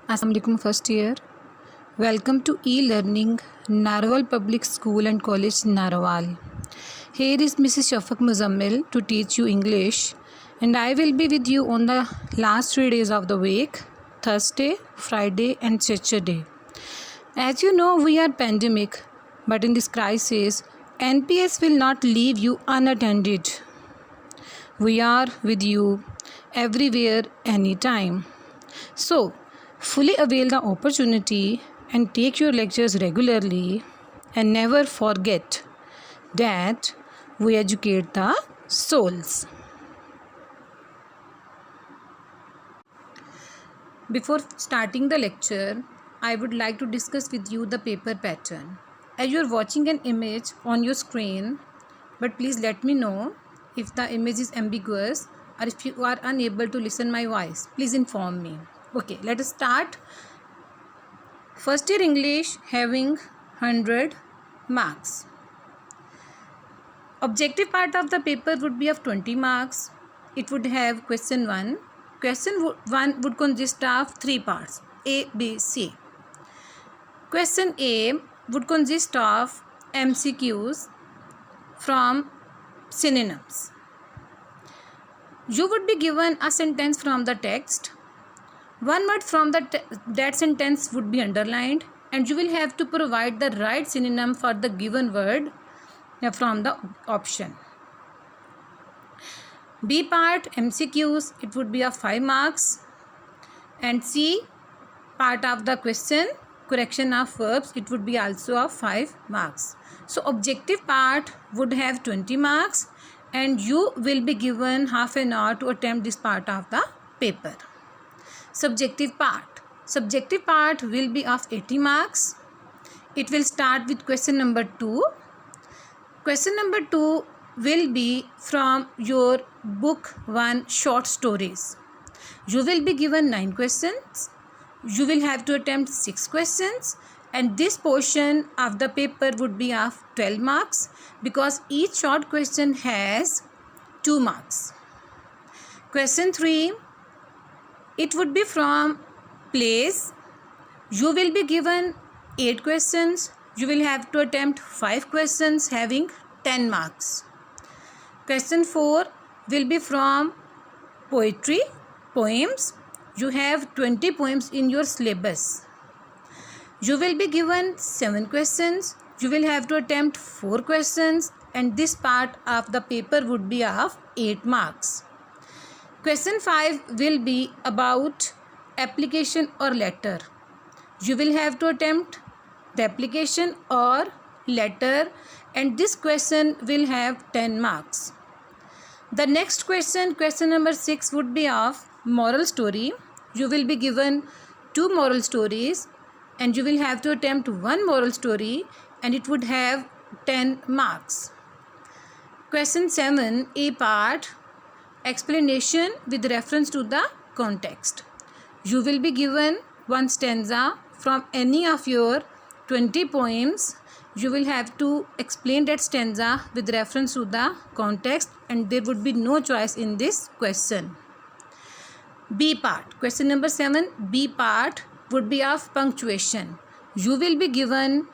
Assalamualaikum first year. Welcome to e-learning Narwal Public School and College Narwal. Here is Mrs. Shafaq Muzammil to teach you English, and I will be with you on the last 3 days of the week, Thursday, Friday and Saturday. As you know, we are pandemic, but in this crisis, NPS will not leave you unattended. We are with you everywhere, anytime. So, fully avail the opportunity and take your lectures regularly, and never forget that we educate the souls. Before starting the lecture, I would like to discuss with you the paper pattern. As you are watching an image on your screen, but please let me know if the image is ambiguous or if you are unable to listen my voice. Please inform me. Okay, let us start. First year English having 100 marks. Objective part of the paper would be of 20 marks. It would have question 1. Question 1 would consist of 3 parts, A, B, C. Question A would consist of MCQs from synonyms. You would be given a sentence from the text. One word from that sentence would be underlined, and you will have to provide the right synonym for the given word from the option. B part MCQs, it would be of 5 marks, and C part of the question, correction of verbs, it would be also of 5 marks. So objective part would have 20 marks, and you will be given half an hour to attempt this part of the paper. Subjective part will be of 80 marks. It will start with question number 2. Question number 2 will be from your book 1 short stories. You will be given 9 questions. You will have to attempt 6 questions, and this portion of the paper would be of 12 marks because each short question has 2 marks. Question 3, it would be from plays. You will be given 8 questions. You will have to attempt 5 questions having 10 marks. Question 4 will be from poetry, poems. You have 20 poems in your syllabus. You will be given 7 questions. You will have to attempt 4 questions, and this part of the paper would be of 8 marks. Question 5 will be about application or letter. You will have to attempt the application or letter, and this question will have 10 marks. The next question, question number 6, would be of moral story. You will be given 2 moral stories, and you will have to attempt 1 moral story, and it would have 10 marks. Question 7, A part, explanation with reference to the context. You will be given 1 stanza from any of your 20 poems. You will have to explain that stanza with reference to the context, and there would be no choice in this question. B part, question number 7, B part would be of punctuation. You will be given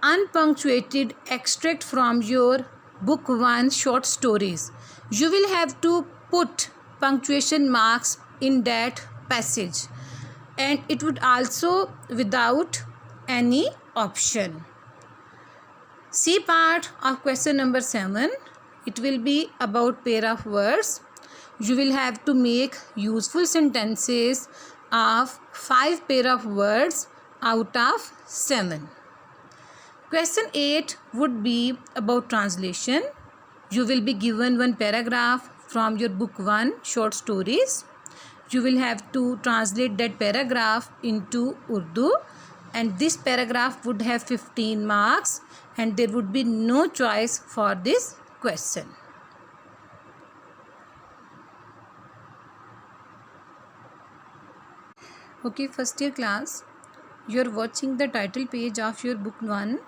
unpunctuated extract from your book 1 short stories. You will have to put punctuation marks in that passage, and it would also without any option. C part of question number 7, it will be about pair of words. You will have to make useful sentences of 5 pair of words out of 7. Question 8 would be about translation. You will be given 1 paragraph from your book 1 short stories. You will have to translate that paragraph into Urdu, and this paragraph would have 15 marks, and there would be no choice for this question. Okay, first year class, you are watching the title page of your book 1.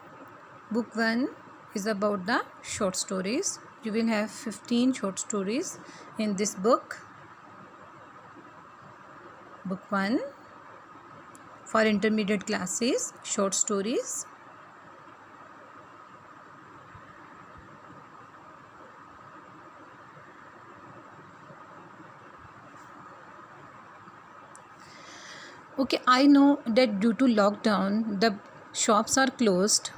Book 1 is about the short stories. You will have 15 short stories in this book. Book 1. for intermediate classes, short stories. Okay, I know that due to lockdown, the shops are closed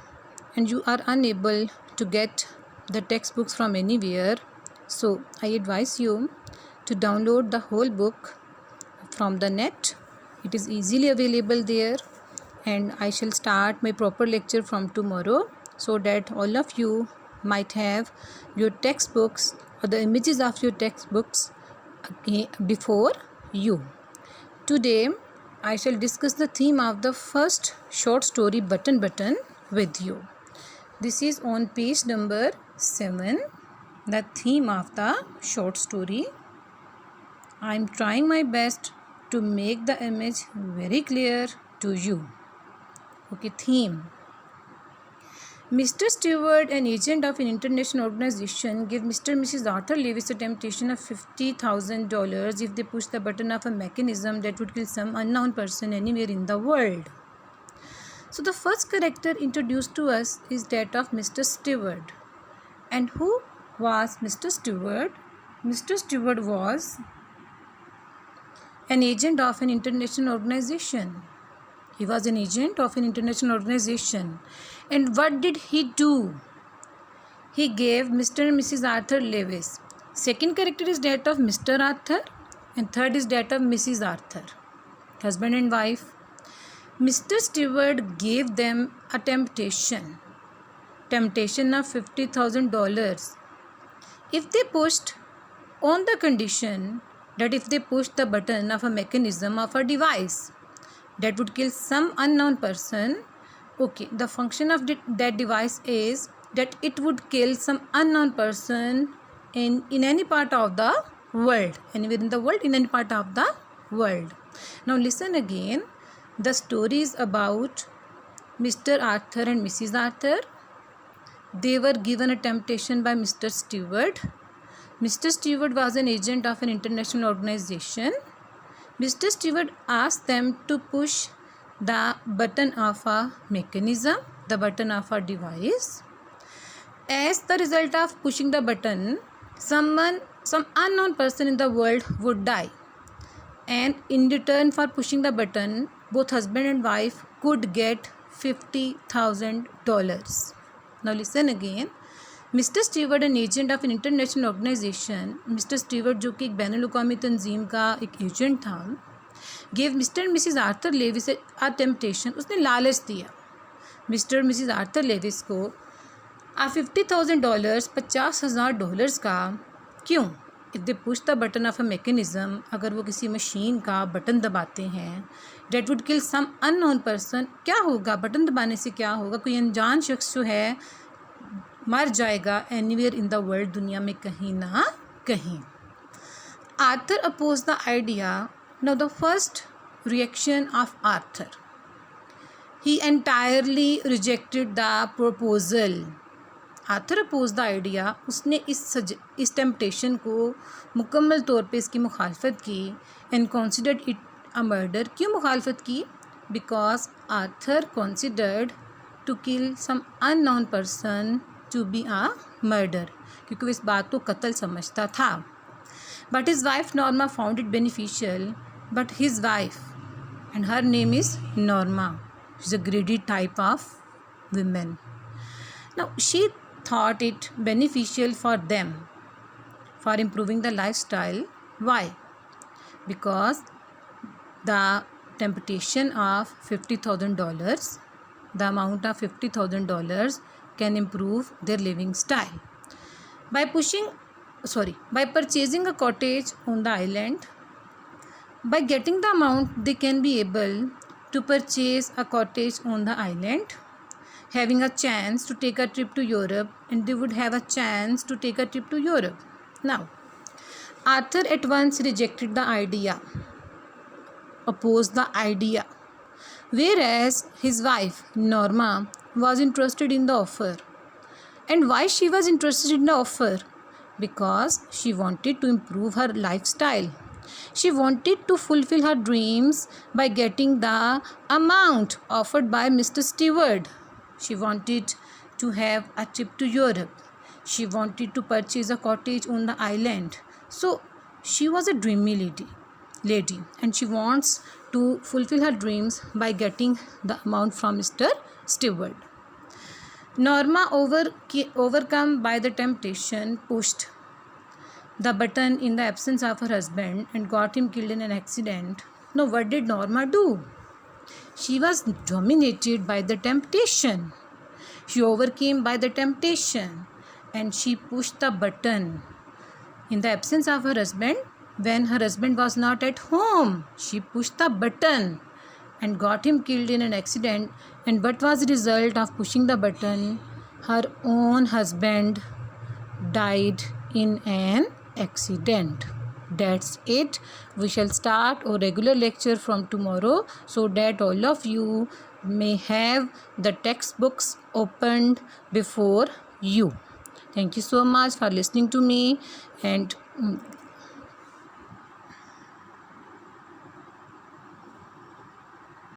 and you are unable to get the textbooks from anywhere. So, I advise you to download the whole book from the net. It is easily available there, and I shall start my proper lecture from tomorrow so that all of you might have your textbooks or the images of your textbooks before you. Today, I shall discuss the theme of the first short story Button Button with you. This is on page number 7, the theme of the short story. I am trying my best to make the image very clear to you. Okay, theme. Mr. Stewart, an agent of an international organization, gave Mr. and Mrs. Arthur Lewis a temptation of $50,000 if they push the button of a mechanism that would kill some unknown person anywhere in the world. So the first character introduced to us is that of Mr. Stewart. And who was Mr. Stewart? Mr. Stewart was an agent of an international organization. He was an agent of an international organization. And what did he do? He gave Mr. and Mrs. Arthur Lewis. Second character is that of Mr. Arthur, and third is that of Mrs. Arthur, husband and wife. Mr. Stewart gave them a temptation of $50,000 if they pushed, on the condition that if they pushed the button of a mechanism of a device that would kill some unknown person. Okay, the function of that device is that it would kill some unknown person in any part of the world, anywhere in the world, in any part of the world. Now listen again. The story is about Mr. Arthur and Mrs. Arthur. They were given a temptation by Mr. Stewart. Mr. Stewart was an agent of an international organization. Mr. Stewart asked them to push the button of a mechanism, the button of a device. As the result of pushing the button, some unknown person in the world would die. And in return for pushing the button, both husband and wife could get $50,000. Now listen again. Mr Stewart an agent of an international organization. Mr Stewart जो कि एक बैनुल-अक़वामी तंजीम का एक agent था, gave Mr and Mrs Arthur Lewis a temptation. उसने लालच दिया मिस्टर और मिसिज आर्थर लेविस को $50,000, $50,000 का. क्यों? If they push the button of a mechanism, अगर वो किसी मशीन का बटन दबाते हैं, that would kill some unknown person. क्या होगा? बटन दबाने से क्या होगा? कोई अनजान शख्स जो है मर जाएगा एनीवेयर इन द वर्ल्ड, दुनिया में कहीं ना कहीं. Arthur oppose the idea. Now the first reaction of Arthur, he entirely rejected the proposal. Arthur oppose the idea. उसने इस टेम्पटेशन को मुकम्मल तौर पे इसकी मुखालफत की. And considered it a murder. क्यों मुखालफत की? Because Arthur considered to kill some unknown person to be a murder, क्योंकि वो इस बात को कत्ल समझता था. But his wife Norma found it beneficial. But his wife, and her name is Norma, is a greedy type of women. Now she thought it beneficial for them for improving the lifestyle. Why? Because the temptation of $50,000, the amount of $50,000 can improve their living style. By purchasing a cottage on the island, by getting the amount, they can be able to purchase a cottage on the island, having a chance to take a trip to Europe, and they would have a chance to take a trip to Europe. Now, Arthur at once rejected the idea, opposed the idea, whereas his wife, Norma, was interested in the offer. And why she was interested in the offer? Because she wanted to improve her lifestyle. She wanted to fulfill her dreams by getting the amount offered by Mr. Stewart. She wanted to have a trip to Europe. She wanted to purchase a cottage on the island. So she was a dreamy lady, and she wants to fulfill her dreams by getting the amount from Mr. Stewart. Norma, overcome by the temptation, pushed the button in the absence of her husband and got him killed in an accident. Now, what did Norma do? She was dominated by the temptation. She overcame by the temptation and she pushed the button in the absence of her husband. When her husband was not at home, she pushed the button and got him killed in an accident. And what was the result of pushing the button? Her own husband died in an accident. That's it. We shall start our regular lecture from tomorrow so that all of you may have the textbooks opened before you. Thank you so much for listening to me, and